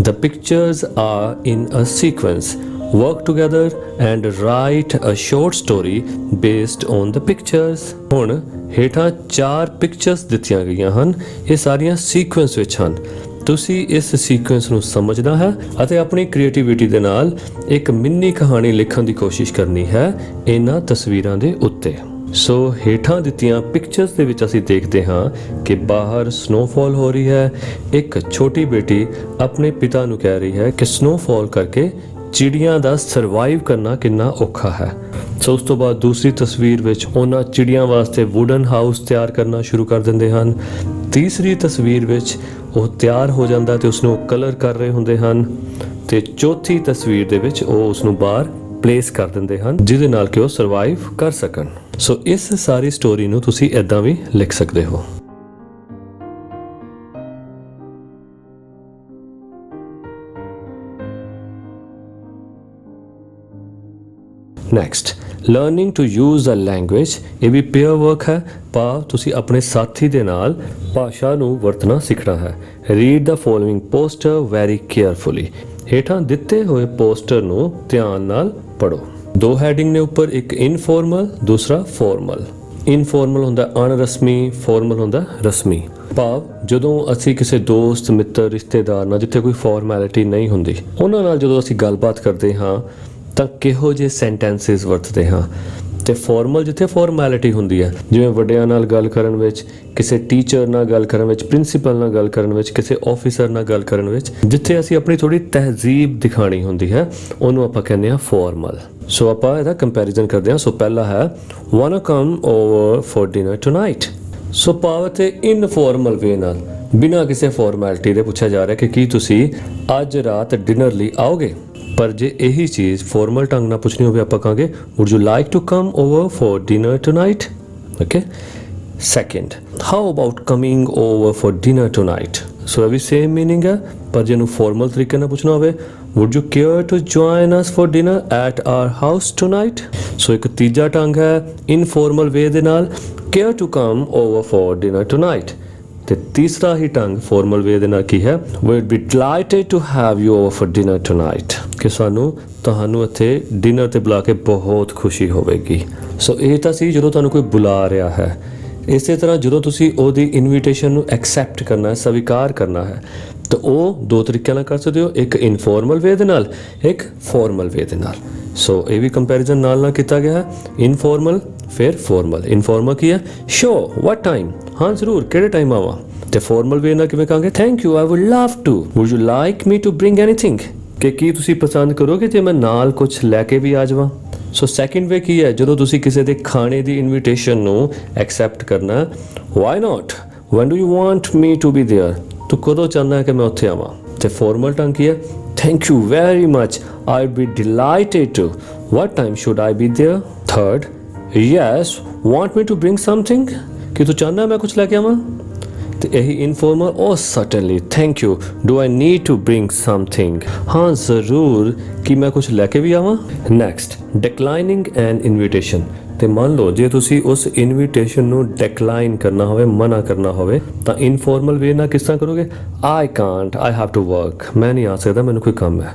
The pictures are in a sequence. Work together and write a short story based on the pictures. ਹੁਣ ਹੇਠਾਂ 4 ਪਿਕਚਰਸ ਦਿੱਤੀਆਂ ਗਈਆਂ ਹਨ। ਇਹ ਸਾਰੀਆਂ ਸੀਕੁਐਂਸ ਵਿੱਚ ਹਨ। ਤੁਸੀਂ ਇਸ ਸੀਕੁਐਂਸ ਨੂੰ ਸਮਝਣਾ ਹੈ ਅਤੇ ਆਪਣੀ ਕ੍ਰੀਏਟੀਵਿਟੀ ਦੇ ਨਾਲ ਇੱਕ ਮਿੰਨੀ ਕਹਾਣੀ ਲਿਖਣ ਦੀ ਕੋਸ਼ਿਸ਼ ਕਰਨੀ ਹੈ ਇਹਨਾਂ ਤਸਵੀਰਾਂ ਦੇ ਉੱਤੇ। ਸੋ ਹੇਠਾਂ ਦਿੱਤੀਆਂ ਪਿਕਚਰਸ ਦੇ ਵਿੱਚ ਅਸੀਂ ਦੇਖਦੇ ਹਾਂ ਕਿ ਬਾਹਰ ਸਨੋਫਾਲ ਹੋ ਰਹੀ ਹੈ। ਇੱਕ ਛੋਟੀ ਬੇਟੀ ਆਪਣੇ ਪਿਤਾ ਨੂੰ ਕਹਿ ਰਹੀ ਹੈ ਕਿ ਸਨੋਫਾਲ ਕਰਕੇ ਚਿੜੀਆਂ ਦਾ ਸਰਵਾਈਵ ਕਰਨਾ ਕਿੰਨਾ ਔਖਾ ਹੈ। ਸੋ ਉਸ ਤੋਂ ਬਾਅਦ ਦੂਸਰੀ ਤਸਵੀਰ ਵਿੱਚ ਉਹਨਾਂ ਚਿੜੀਆਂ ਵਾਸਤੇ ਵੁਡਨ ਹਾਊਸ ਤਿਆਰ ਕਰਨਾ ਸ਼ੁਰੂ ਕਰ ਦਿੰਦੇ ਹਨ। ਤੀਸਰੀ ਤਸਵੀਰ ਵਿੱਚ ਉਹ ਤਿਆਰ ਹੋ ਜਾਂਦਾ ਤੇ ਉਸ ਨੂੰ ਕਲਰ ਕਰ ਰਹੇ ਹੁੰਦੇ ਹਨ ਤੇ ਚੌਥੀ ਤਸਵੀਰ ਦੇ ਵਿੱਚ ਉਹ ਉਸ ਨੂੰ ਬਾਹਰ ਪਲੇਸ ਕਰ ਦਿੰਦੇ ਹਨ ਜਿਹਦੇ ਨਾਲ ਕਿ ਉਹ ਸਰਵਾਈਵ ਕਰ ਸਕਣ। ਸੋ ਇਸ ਸਾਰੀ ਸਟੋਰੀ ਨੂੰ ਤੁਸੀਂ ਇਦਾਂ ਵੀ ਲਿਖ ਸਕਦੇ ਹੋ। Next, learning to use a language. ਇਹ ਵੀ ਪੇਅਰ ਵਰਕ ਹੈ, ਭਾਵ ਤੁਸੀਂ ਆਪਣੇ ਸਾਥੀ ਦੇ ਨਾਲ ਭਾਸ਼ਾ ਨੂੰ ਵਰਤਣਾ ਸਿੱਖਣਾ ਹੈ। ਰੀਡ ਦ ਫੋਲੋਇੰਗ ਪੋਸਟਰ ਵੈਰੀ ਕੇਅਰਫੁਲੀ। ਹੇਠਾਂ ਦਿੱਤੇ ਹੋਏ ਪੋਸਟਰ ਨੂੰ ਧਿਆਨ ਨਾਲ ਪੜ੍ਹੋ। ਦੋ ਹੈਡਿੰਗ ਨੇ ਉੱਪਰ, ਇੱਕ ਇਨਫੋਰਮਲ, ਦੂਸਰਾ ਫੋਰਮਲ। ਇਨਫੋਰਮਲ ਹੁੰਦਾ ਅਣਰਸਮੀ, ਫੋਰਮਲ ਹੁੰਦਾ ਰਸਮੀ। ਭਾਵ ਜਦੋਂ ਅਸੀਂ ਕਿਸੇ ਦੋਸਤ, ਮਿੱਤਰ, ਰਿਸ਼ਤੇਦਾਰ ਨਾਲ ਜਿੱਥੇ ਕੋਈ ਫਾਰਮੈਲਿਟੀ ਨਹੀਂ ਹੁੰਦੀ, ਉਹਨਾਂ ਨਾਲ ਜਦੋਂ ਅਸੀਂ ਗੱਲਬਾਤ ਕਰਦੇ ਹਾਂ ਤਾਂ ਕਿਹੋ ਜਿਹੇ ਸੈਂਟੈਂਸਸ ਵਰਤਦੇ ਹਾਂ। ਤੇ ਫਾਰਮਲ ਜਿੱਥੇ ਫਾਰਮੈਲਿਟੀ ਹੁੰਦੀ ਹੈ, ਜਿਵੇਂ ਵੱਡਿਆਂ ਨਾਲ ਗੱਲ ਕਰਨ ਵਿੱਚ, ਕਿਸੇ ਟੀਚਰ ਨਾਲ ਗੱਲ ਕਰਨ ਵਿੱਚ, ਪ੍ਰਿੰਸੀਪਲ ਨਾਲ ਗੱਲ ਕਰਨ ਵਿੱਚ, ਕਿਸੇ ਆਫੀਸਰ ਨਾਲ ਗੱਲ ਕਰਨ ਵਿੱਚ, ਜਿੱਥੇ ਅਸੀਂ ਆਪਣੀ ਥੋੜੀ ਤਹਿਜ਼ੀਬ ਦਿਖਾਣੀ ਹੁੰਦੀ ਹੈ, ਉਹਨੂੰ ਆਪਾਂ ਕਹਿੰਦੇ ਹਾਂ ਫਾਰਮਲ। ਸੋ ਆਪਾਂ ਇਹਦਾ ਕੰਪੈਰੀਜ਼ਨ ਕਰਦੇ ਹਾਂ। ਸੋ ਪਹਿਲਾ ਹੈ ਵਾਂਨਾ ਕਮ ਓਵਰ ਫॉर ਡਿਨਰ ਟੂਨਾਈਟ। ਸੋ ਭਾਵ ਤੇ ਇਨਫਾਰਮਲ ਵੇ ਨਾਲ, ਬਿਨਾਂ ਕਿਸੇ ਫਾਰਮੈਲਿਟੀ ਦੇ ਪੁੱਛਿਆ ਜਾ ਰਿਹਾ ਕਿ ਕੀ ਤੁਸੀਂ ਅੱਜ ਰਾਤ ਡਿਨਰ ਲਈ ਆਓਗੇ। ਪਰ ਜੇ ਇਹੀ ਚੀਜ਼ ਫਾਰਮਲ ਢੰਗ ਨਾਲ ਪੁੱਛਣੀ ਹੋਵੇ, ਆਪਾਂ ਕਹਾਂਗੇ would you like to come over for dinner tonight? Okay. Second, how about coming over for dinner tonight? So ਇਹ ਵੀ same meaning ਹੈ, ਪਰ ਜੇ ਇਹਨੂੰ ਫਾਰਮਲ ਤਰੀਕੇ ਨਾਲ ਪੁੱਛਣਾ ਹੋਵੇ would you care to join us for dinner at our house tonight? ਸੋ ਇੱਕ ਤੀਜਾ ਢੰਗ ਹੈ ਇਨਫਾਰਮਲ ਵੇ ਦੇ ਨਾਲ, care to come over for dinner tonight। ਤੇ ਤੀਸਰਾ ਹੀ ਢੰਗ ਫਾਰਮਲ ਵੇ ਦੇ ਨਾਲ ਕੀ ਹੈ, we would be delighted to have you over for dinner tonight, ਕਿ ਸਾਨੂੰ ਤੁਹਾਨੂੰ ਇੱਥੇ ਡਿਨਰ ਤੇ ਬੁਲਾ ਕੇ ਬਹੁਤ ਖੁਸ਼ੀ ਹੋਵੇਗੀ। ਸੋ ਇਹ ਤਾਂ ਸੀ ਜਦੋਂ ਤੁਹਾਨੂੰ ਕੋਈ ਬੁਲਾ ਰਿਹਾ ਹੈ। ਇਸੇ ਤਰ੍ਹਾਂ ਜਦੋਂ ਤੁਸੀਂ ਉਹਦੀ ਇਨਵੀਟੇਸ਼ਨ ਨੂੰ ਐਕਸੈਪਟ ਕਰਨਾ ਹੈ, ਸਵੀਕਾਰ ਕਰਨਾ ਹੈ, ਤਾਂ ਉਹ ਦੋ ਤਰੀਕਿਆਂ ਨਾਲ ਕਰ ਸਕਦੇ ਹੋ, ਇੱਕ ਇਨਫਾਰਮਲ ਵੇ ਦੇ ਨਾਲ, ਇੱਕ ਫਾਰਮਲ ਵੇ ਦੇ ਨਾਲ। ਸੋ ਇਹ ਵੀ ਕੰਪੈਰੀਜ਼ਨ ਨਾਲ ਕੀਤਾ ਗਿਆ ਹੈ, ਇਨਫਾਰਮਲ ਫਿਰ ਫਾਰਮਲ। ਇਨਫਾਰਮਲ ਕੀ ਹੈ, ਸ਼ੋ ਵਾਟ ਟਾਈਮ, ਹਾਂ ਜ਼ਰੂਰ, ਕਿਹੜੇ ਟਾਈਮ ਆਵਾਂ। ਤੇ ਫਾਰਮਲ ਵੇ ਨਾਲ ਕਿਵੇਂ ਕਹਾਂਗੇ, thank you, I would love to, would you like me to bring anything, ਕਿ ਕੀ ਤੁਸੀਂ ਪਸੰਦ ਕਰੋਗੇ ਜੇ ਮੈਂ ਨਾਲ ਕੁਝ ਲੈ ਕੇ ਵੀ ਆ ਜਾਵਾਂ। ਸੋ ਸੈਕਿੰਡ ਵੇ ਕੀ ਹੈ, ਜਦੋਂ ਤੁਸੀਂ ਕਿਸੇ ਦੇ ਖਾਣੇ ਦੀ ਇਨਵੀਟੇਸ਼ਨ ਨੂੰ ਐਕਸੈਪਟ ਕਰਨਾ, why not, when do you want me to be there, ਤੂੰ ਕਦੋਂ ਚਾਹੁੰਦਾ ਹੈ ਕਿ ਮੈਂ ਉੱਥੇ ਆਵਾਂ। ਤੇ ਫਾਰਮਲ ਢੰਗ ਕੀ ਹੈ, thank you very much, I would be delighted to, what time should I be there. Third, yes, want me to bring something, ਕਿ ਤੂੰ ਚਾਹੁੰਦਾ ਮੈਂ ਕੁਝ ਲੈ ਕੇ ਆਵਾਂ। ਤੇ ਇਹੀ informal, oh certainly, thank you, do I need to bring something, ਹਾਂ ਜ਼ਰੂਰ, ਕਿ ਮੈਂ ਕੁਝ ਲੈ ਕੇ ਵੀ ਆਵਾਂ। Next, declining an invitation. ਤੇ ਮੰਨ ਲਓ ਜੇ ਤੁਸੀਂ ਉਸ ਇਨਵੀਟੇਸ਼ਨ ਨੂੰ ਡਿਕਲਾਈਨ ਕਰਨਾ ਹੋਵੇ, ਮਨਾ ਕਰਨਾ ਹੋਵੇ, ਤਾਂ ਇਨਫਾਰਮਲ ਵੇ ਨਾਲ ਕਿਸ ਤਰ੍ਹਾਂ ਕਰੋਗੇ, I can't, I have to work, ਮੈਂ ਨਹੀਂ ਆ ਸਕਦਾ, ਮੈਨੂੰ ਕੋਈ ਕੰਮ ਹੈ।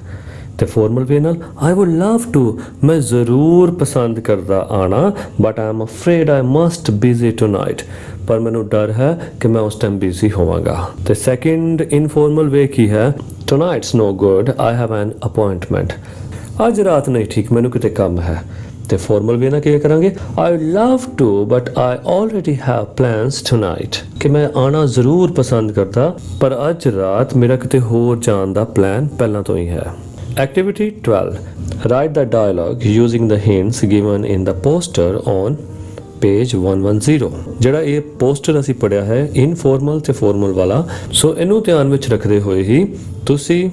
ਤੇ ਫਾਰਮਲ ਵੇ ਨਾਲ, ਆਈ ਵੁੱਡ ਲਵ ਟੂ, ਮੈਂ ਜ਼ਰੂਰ ਪਸੰਦ ਕਰਦਾ ਆਣਾ, but I am afraid I must busy tonight, ਪਰ ਮੈਨੂੰ ਡਰ ਹੈ ਕਿ ਮੈਂ ਉਸ ਟਾਈਮ ਬਿਜ਼ੀ ਹੋਵਾਂਗਾ। ਤੇ ਸੈਕਿੰਡ ਇਨਫਾਰਮਲ ਵੇ ਕੀ ਹੈ, tonight's no good, I have an appointment, ਅੱਜ ਰਾਤ ਨਹੀਂ ਠੀਕ, ਮੈਨੂੰ ਕਿਤੇ ਕੰਮ ਹੈ। ਤੇ ਫਾਰਮਲ ਵੇ ਨਾਲ ਕੀ ਕਰਾਂਗੇ, I love to but I already have plans tonight, ਕਿ ਮੈਂ ਆਣਾ ਜ਼ਰੂਰ ਪਸੰਦ ਕਰਦਾ ਪਰ ਅੱਜ ਰਾਤ ਮੇਰਾ ਕਿਤੇ ਹੋਰ ਜਾਣ ਦਾ ਪਲਾਨ ਪਹਿਲਾਂ ਤੋਂ ਹੀ ਹੈ। Activity 12, right the dialogue using the hints given in the poster on page 110। ਜਿਹੜਾ ਇਹ ਪੋਸਟਰ ਅਸੀਂ ਪੜਿਆ ਹੈ ਇਨਫੋਰਮਲ ਤੇ ਫਾਰਮਲ ਵਾਲਾ, ਸੋ ਇਹਨੂੰ ਧਿਆਨ ਵਿੱਚ ਰੱਖਦੇ ਹੋਏ ਹੀ ਤੁਸੀਂ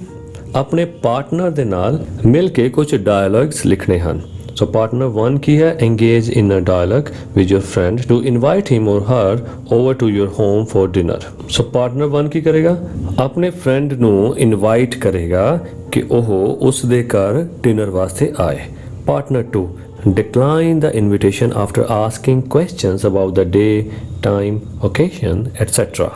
ਆਪਣੇ ਪਾਰਟਨਰ ਦੇ ਨਾਲ ਮਿਲ ਕੇ ਕੁਝ ਡਾਇਲੌਗਸ ਲਿਖਣੇ ਹਨ। ਸੋ ਪਾਰਟਨਰ 1 ਕੀ ਹੈ, engage in a dialogue with your friend to invite him or her over to your home for dinner। So partner 1 ਕੀ ਕਰੇਗਾ, ਆਪਣੇ ਫਰੈਂਡ ਨੂੰ ਇਨਵਾਈਟ ਕਰੇਗਾ ਕਿ ਉਹ ਉਸ ਦੇ ਘਰ ਡਿਨਰ ਵਾਸਤੇ ਆਏ। Partner 2 decline the invitation after asking questions about the day, time, occasion, etc।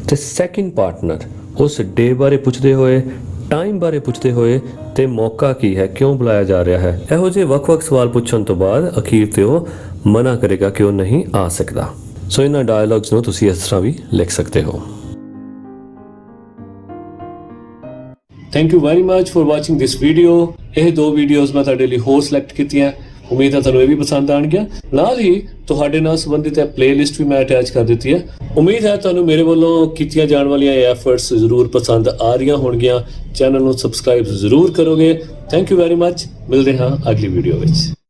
ਤੇ ਸੈਕਿੰਡ ਪਾਰਟਨਰ ਉਸ ਡੇ ਬਾਰੇ ਪੁੱਛਦੇ ਹੋਏ, ਟਾਈਮ ਬਾਰੇ ਪੁੱਛਦੇ ਹੋਏ ਤੇ ਮੌਕਾ ਕੀ ਹੈ, ਕਿਉਂ ਬੁਲਾਇਆ ਜਾ ਰਿਹਾ ਹੈ, ਇਹੋ ਜਿਹੇ ਵੱਖ-ਵੱਖ ਸਵਾਲ ਪੁੱਛਣ ਤੋਂ ਬਾਅਦ ਅਖੀਰ ਤੇ ਉਹ ਮਨਾ ਕਰੇਗਾ ਕਿ ਉਹ ਨਹੀਂ ਆ ਸਕਦਾ। ਸੋ ਇਹਨਾਂ ਡਾਇਲੌਗਸ ਨੂੰ ਤੁਸੀਂ ਇਸ ਤਰ੍ਹਾਂ ਵੀ ਲਿਖ ਸਕਦੇ ਹੋ। Thank you very much for watching this video. ਇਹ ਦੋ ਵੀਡੀਓਜ਼ ਮੈਂ ਤੁਹਾਡੇ ਲਈ ਹੋਰ ਸਿਲੈਕਟ ਕੀਤੀਆਂ, ਉਮੀਦ ਹੈ ਤੁਹਾਨੂੰ ਇਹ ਵੀ ਪਸੰਦ ਆਣਗੀਆਂ। ਨਾਲ ਹੀ ਤੁਹਾਡੇ ਨਾਲ ਸੰਬੰਧਿਤ ਹੈ ਪਲੇਲਿਸਟ ਵੀ ਮੈਂ ਅਟੈਚ ਕਰ ਦਿੱਤੀ ਹੈ। ਉਮੀਦ ਹੈ ਤੁਹਾਨੂੰ ਮੇਰੇ ਵੱਲੋਂ ਕੀਤੀਆਂ ਜਾਣ ਵਾਲੀਆਂ ਐਫਰਟਸ ਜ਼ਰੂਰ ਪਸੰਦ ਆ ਰਹੀਆਂ ਹੋਣਗੀਆਂ। ਚੈਨਲ ਨੂੰ ਸਬਸਕ੍ਰਾਈਬ ਜ਼ਰੂਰ ਕਰੋਗੇ। Thank you very much. ਮਿਲਦੇ ਹਾਂ ਅਗਲੀ ਵੀਡੀਓ ਵਿੱਚ।